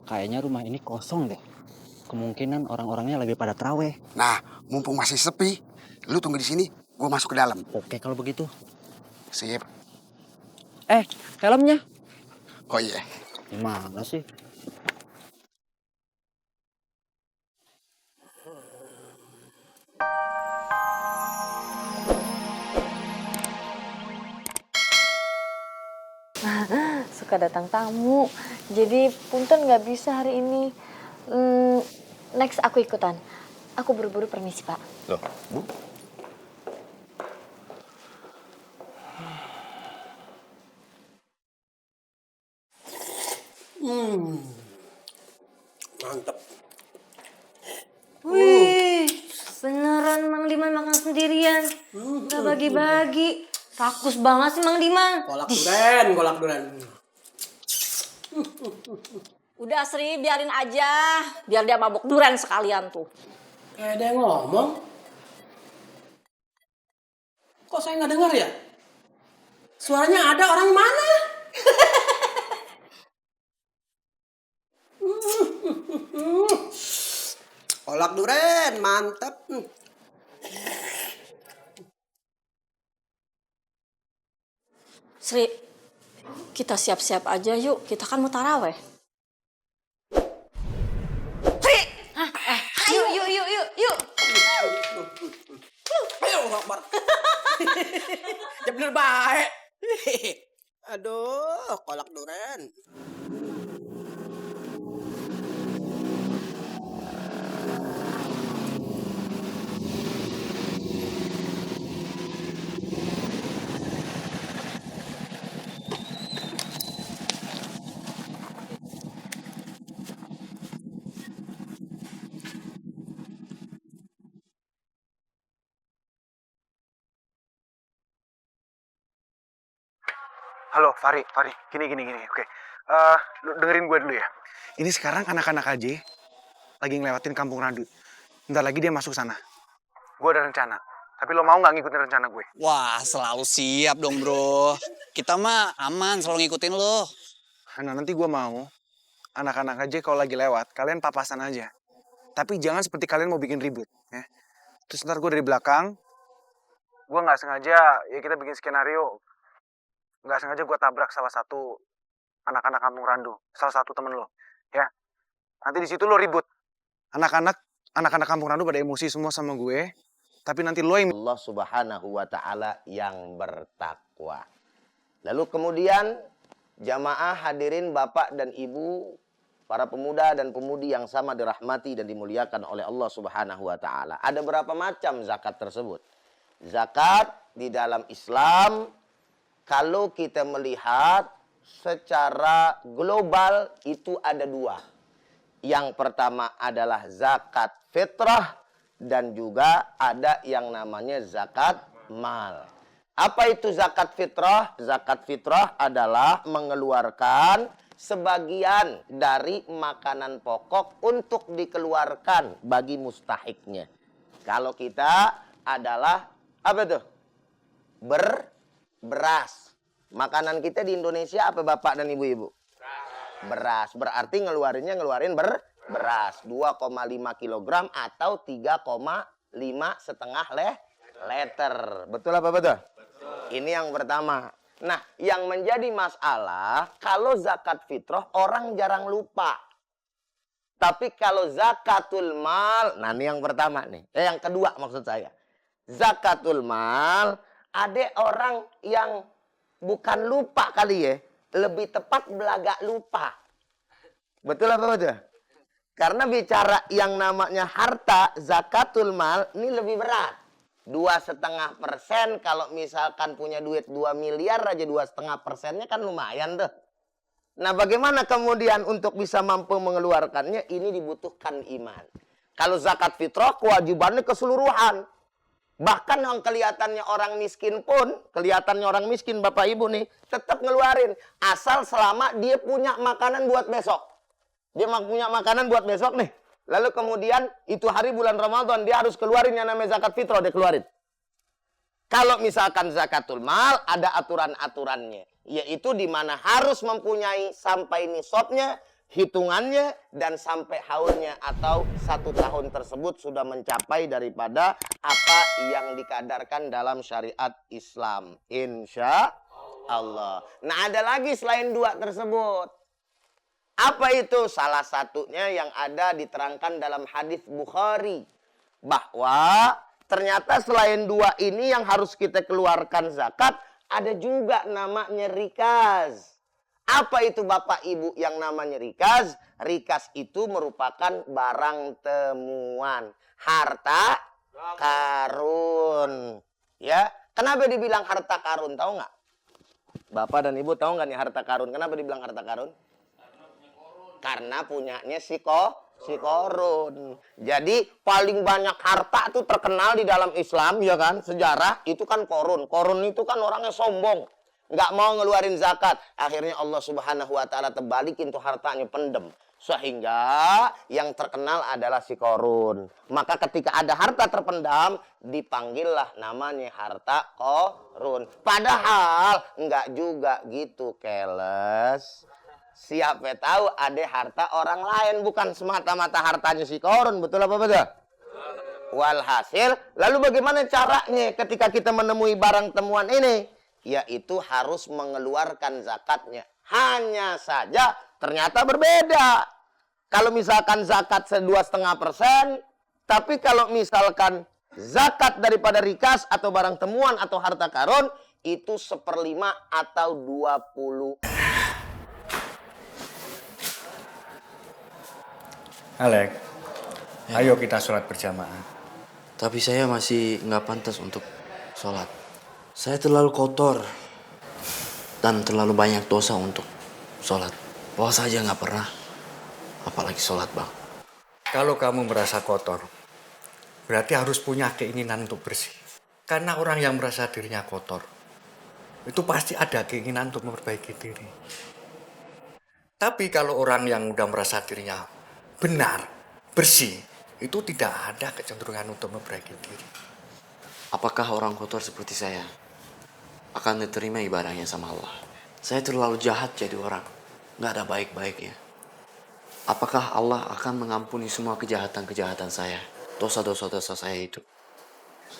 Kayaknya rumah ini kosong deh. Kemungkinan orang-orangnya lagi pada traweh. Nah, mumpung masih sepi, lu tunggu di sini, gua masuk ke dalam. Oke kalau begitu. Sip. Helmnya. Oh iya. Gimana sih? Suka datang tamu. Jadi punten nggak bisa hari ini. Next aku ikutan. Aku buru-buru permisi, Pak. Loh, Bu? Mantap. Wih, beneran Mang Diman makan sendirian. Gak bagi-bagi. Rakus banget sih Mang Diman. Kolak duren. Udah Sri, biarin aja. Biar dia mabuk duren sekalian tuh. Kayak ada yang ngomong. Kok saya nggak dengar ya? Suaranya ada, orang mana? Kolak duren, mantep. Sri, kita siap-siap aja yuk. Kita kan mau taraweh. Sri! Yuk. Ayo, Akbar. Ya bener baik. Aduh, kolak duren. Halo, Fari. Gini. Oke. Lu dengerin gue dulu ya. Ini sekarang anak-anak aja lagi ngelewatin Kampung Randu. Bentar lagi dia masuk sana. Gue ada rencana. Tapi lo mau nggak ngikutin rencana gue? Wah, selalu siap dong, bro. Kita mah aman, selalu ngikutin lo. Nah, nanti gue mau anak-anak aja kalau lagi lewat, kalian papasan aja. Tapi jangan seperti kalian mau bikin ribut. Ya. Terus ntar gue dari belakang, gue nggak sengaja, ya kita bikin skenario. Nggak sengaja gue tabrak salah satu anak-anak Kampung Randu, salah satu temen lo, ya. Nanti di situ lo ribut. Anak-anak Kampung Randu pada emosi semua sama gue, tapi nanti lo yang Allah Subhanahu wa taala yang bertakwa. Lalu kemudian jamaah hadirin Bapak dan Ibu, para pemuda dan pemudi yang sama dirahmati dan dimuliakan oleh Allah Subhanahu wa taala. Ada berapa macam zakat tersebut? Zakat di dalam Islam, kalau kita melihat secara global itu ada dua. Yang pertama adalah zakat fitrah dan juga ada yang namanya zakat mal. Apa itu zakat fitrah? Zakat fitrah adalah mengeluarkan sebagian dari makanan pokok untuk dikeluarkan bagi mustahiknya. Kalau kita adalah apa tuh? Beras. Makanan kita di Indonesia apa Bapak dan Ibu-ibu? Beras. Berarti ngeluarin beras 2,5 kilogram atau 3,5 setengah liter. Betul apa betul? Ini yang pertama. Nah, yang menjadi masalah kalau zakat fitrah orang jarang lupa. Tapi kalau zakatul mal, nah ini yang pertama nih. Yang kedua maksud saya. Zakatul mal, ada orang yang bukan lupa kali ya. Lebih tepat belaga lupa. Betul apa betul? Karena bicara yang namanya harta, zakatul mal, ini lebih berat. 2,5% kalau misalkan punya duit 2 miliar aja 2,5%-nya kan lumayan tuh. Nah bagaimana kemudian untuk bisa mampu mengeluarkannya? Ini dibutuhkan iman. Kalau zakat fitrah kewajibannya keseluruhan. Bahkan yang kelihatannya orang miskin pun, kelihatannya orang miskin Bapak Ibu nih, tetap ngeluarin. Asal selama dia punya makanan buat besok. Dia punya makanan buat besok nih. Lalu kemudian itu hari bulan Ramadan dia harus keluarin yang namanya zakat fitrah, dia keluarin. Kalau misalkan zakatul mal ada aturan-aturannya, yaitu di mana harus mempunyai sampai nisabnya hitungannya dan sampai haulnya atau 1 tahun tersebut sudah mencapai daripada apa yang dikadarkan dalam syariat Islam. Insya Allah. Nah, ada lagi selain 2 tersebut. Apa itu? Salah satunya yang ada diterangkan dalam hadis Bukhari. Bahwa ternyata selain 2 ini yang harus kita keluarkan zakat, ada juga namanya rikaz. Apa itu Bapak Ibu yang namanya rikaz? Rikaz itu merupakan barang temuan. Harta karun. Ya, kenapa dibilang harta karun? Tahu nggak? Bapak dan Ibu tahu nggak nih harta karun? Kenapa dibilang harta karun? Karena punyanya si korun. Jadi paling banyak harta itu terkenal di dalam Islam, ya kan? Sejarah itu kan korun. Korun itu kan orangnya sombong. Nggak mau ngeluarin zakat. Akhirnya Allah Subhanahu wa Ta'ala terbalikin tuh hartanya, pendem. Sehingga yang terkenal adalah si korun. Maka ketika ada harta terpendam, dipanggillah namanya harta korun. Padahal nggak juga gitu, keles. Siapa tahu ada harta orang lain, bukan semata-mata hartanya si korun. Betul apa betul? Walhasil, lalu bagaimana caranya ketika kita menemui barang temuan ini? Yaitu harus mengeluarkan zakatnya. Hanya saja ternyata berbeda. Kalau misalkan zakat 2,5%, tapi kalau misalkan zakat daripada rikas atau barang temuan atau harta karun, itu 1/5 atau 20. Alek, ayo kita sholat berjamaah. Tapi saya masih nggak pantas untuk sholat. Saya terlalu kotor dan terlalu banyak dosa untuk sholat. Puasa aja nggak pernah, apalagi sholat, Bang. Kalau kamu merasa kotor, berarti harus punya keinginan untuk bersih. Karena orang yang merasa dirinya kotor, itu pasti ada keinginan untuk memperbaiki diri. Tapi kalau orang yang udah merasa dirinya benar, bersih, itu tidak ada kecenderungan untuk memperbaiki diri. Apakah orang kotor seperti saya akan diterima ibadahnya sama Allah? Saya terlalu jahat jadi orang, nggak ada baik-baiknya. Apakah Allah akan mengampuni semua kejahatan-kejahatan saya, dosa-dosa saya itu?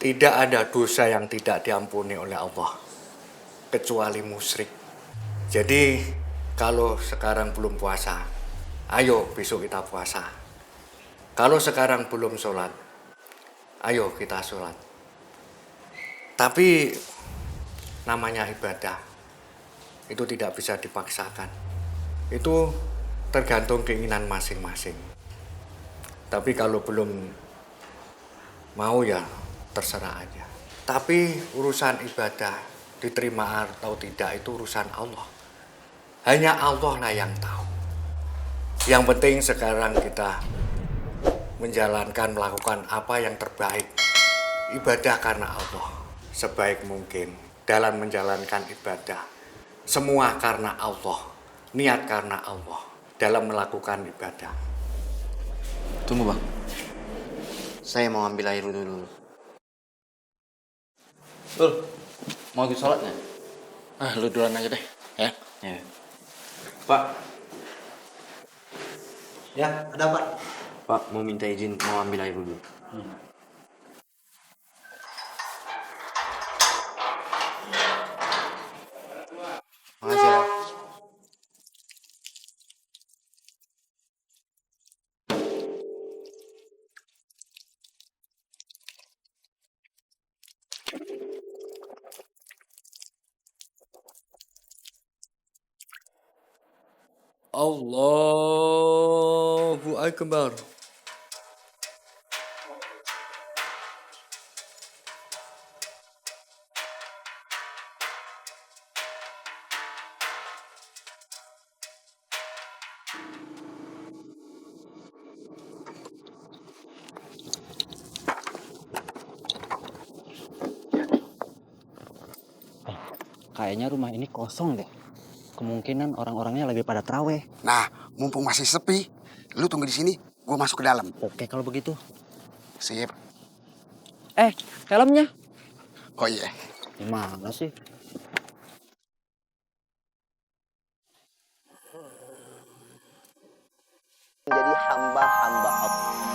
Tidak ada dosa yang tidak diampuni oleh Allah, kecuali musyrik. Jadi, kalau sekarang belum puasa, ayo besok kita puasa. Kalau sekarang belum sholat, ayo kita sholat. Tapi namanya ibadah, itu tidak bisa dipaksakan. Itu tergantung keinginan masing-masing. Tapi kalau belum mau ya terserah aja. Tapi urusan ibadah diterima atau tidak itu urusan Allah. Hanya Allah lah yang tahu. Yang penting sekarang kita melakukan apa yang terbaik. Ibadah karena Allah sebaik mungkin dalam menjalankan ibadah. Semua karena Allah, niat karena Allah dalam melakukan ibadah. Tunggu, Bang. Saya mau ambil air dulu. Mau ikut sholat nggak? Lu duluan aja deh, ya. Ya. Pak. Ya, ada Pak. Pak, mau minta izin, mau ambil air dulu. Makasih ya. Allahu Akbar. Kayaknya rumah ini kosong deh. Kemungkinan orang-orangnya lagi pada traweh. Nah, mumpung masih sepi, lu tunggu di sini, gua masuk ke dalam. Oke kalau begitu. Sip. Helmnya? Oh iya. Gimana sih? hamba-hamba Allah.